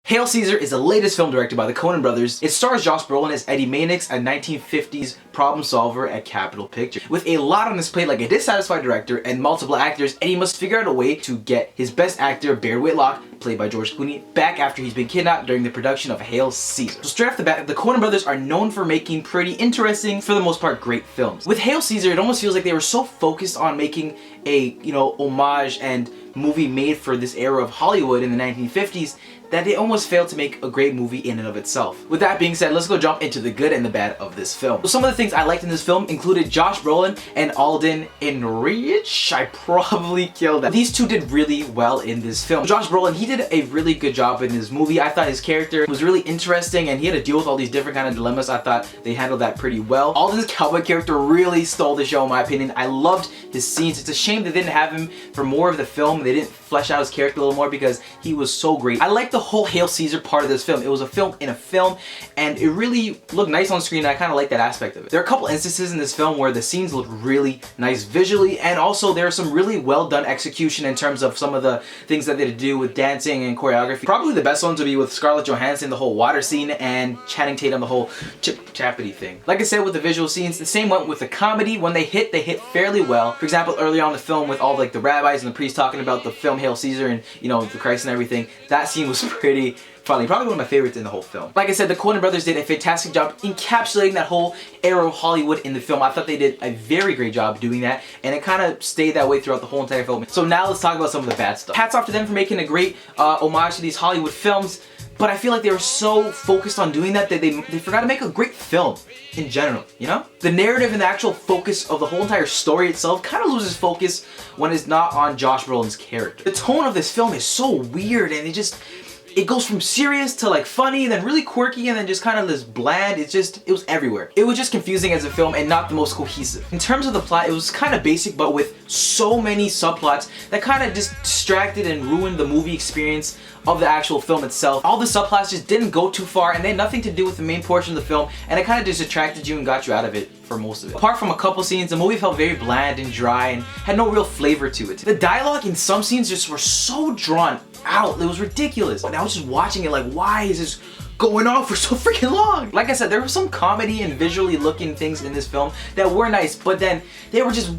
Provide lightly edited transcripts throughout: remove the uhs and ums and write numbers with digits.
Hail Caesar is the latest film directed by the Coen brothers. It stars Josh Brolin as Eddie Mannix, a 1950s problem solver at Capitol Pictures. With a lot on his plate like a dissatisfied director and multiple actors, Eddie must figure out a way to get his best actor, Barry Whitlock, played by George Clooney, back after he's been kidnapped during the production of Hail Caesar. So straight off the bat, the Coen brothers are known for making pretty interesting, for the most part, great films. With Hail Caesar, it almost feels like they were so focused on making a, homage and movie made for this era of Hollywood in the 1950s that they almost failed to make a great movie in and of itself. With that being said, let's go jump into the good and the bad of this film. So some of the things I liked in this film included Josh Brolin and Alden Ehrenreich. I probably killed that. These two did really well in this film. Josh Brolin, he did a really good job in this movie. I thought his character was really interesting and he had to deal with all these different kind of dilemmas. I thought they handled that pretty well. Alden's cowboy character really stole the show in my opinion. I loved his scenes. It's a shame they didn't have him for more of the film. They didn't flesh out his character a little more because he was so great. I liked the whole Hail Caesar part of this film. It was a film in a film and it really looked nice on screen and I kind of like that aspect of it. There are a couple instances in this film where the scenes look really nice visually and also there's some really well done execution in terms of some of the things that they had to do with dancing and choreography. Probably the best ones would be with Scarlett Johansson, the whole water scene, and Channing Tatum, the whole chip-chappity thing. Like I said with the visual scenes, the same went with the comedy. When they hit fairly well. For example, earlier on in the film with all like the rabbis and the priests talking about the film Hail Caesar and the Christ and everything, that scene was pretty funny. Probably one of my favorites in the whole film. Like I said, the Coen brothers did a fantastic job encapsulating that whole era of Hollywood in the film. I thought they did a very great job doing that and it kind of stayed that way throughout the whole entire film. So now let's talk about some of the bad stuff. Hats off to them for making a great homage to these Hollywood films. But I feel like they were so focused on doing that they forgot to make a great film in general, The narrative and the actual focus of the whole entire story itself kind of loses focus when it's not on Josh Brolin's character. The tone of this film is so weird and it goes from serious to like funny, then really quirky, and then just kind of this bland. It was everywhere. It was just confusing as a film and not the most cohesive. In terms of the plot, it was kind of basic, but with so many subplots that kind of just distracted and ruined the movie experience of the actual film itself. All the subplots just didn't go too far and they had nothing to do with the main portion of the film and it kind of just attracted you and got you out of it for most of it. Apart from a couple scenes, the movie felt very bland and dry and had no real flavor to it. The dialogue in some scenes just were so drawn out. It was ridiculous. And I was just watching it like, why is this going on for so freaking long? Like I said, there was some comedy and visually looking things in this film that were nice, but then they were just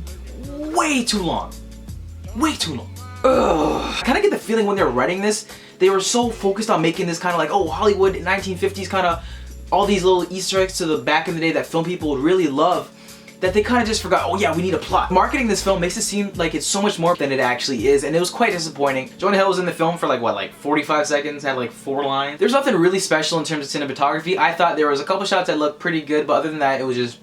way too long. Way too long. Ugh. I kind of get the feeling when they were writing this, they were so focused on making this kind of like, oh, Hollywood 1950s kind of all these little Easter eggs to the back in the day that film people would really love, that they kind of just forgot, oh yeah, we need a plot. Marketing this film makes it seem like it's so much more than it actually is, and it was quite disappointing. Jonah Hill was in the film for like 45 seconds, had like 4 lines. There's nothing really special in terms of cinematography. I thought there was a couple shots that looked pretty good, but other than that, it was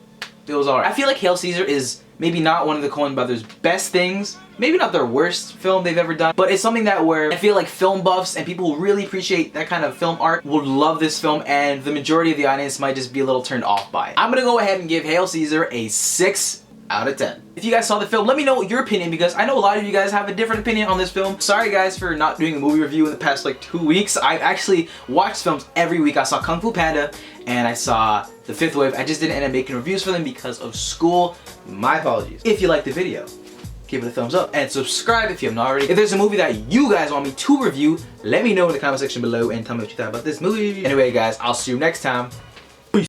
alright. I feel like Hail Caesar is maybe not one of the Coen brothers' best things, maybe not their worst film they've ever done, but it's something that where I feel like film buffs and people who really appreciate that kind of film art will love this film and the majority of the audience might just be a little turned off by it. I'm gonna go ahead and give Hail Caesar a 6 out of 10. If you guys saw the film, let me know your opinion because I know a lot of you guys have a different opinion on this film. Sorry guys for not doing a movie review in the past like 2 weeks. I've actually watched films every week. I saw Kung Fu Panda and I saw The Fifth Wave. I just didn't end up making reviews for them because of school. My apologies. If you liked the video, give it a thumbs up and subscribe if you haven't already. If there's a movie that you guys want me to review, let me know in the comment section below and tell me what you thought about this movie. Anyway guys, I'll see you next time.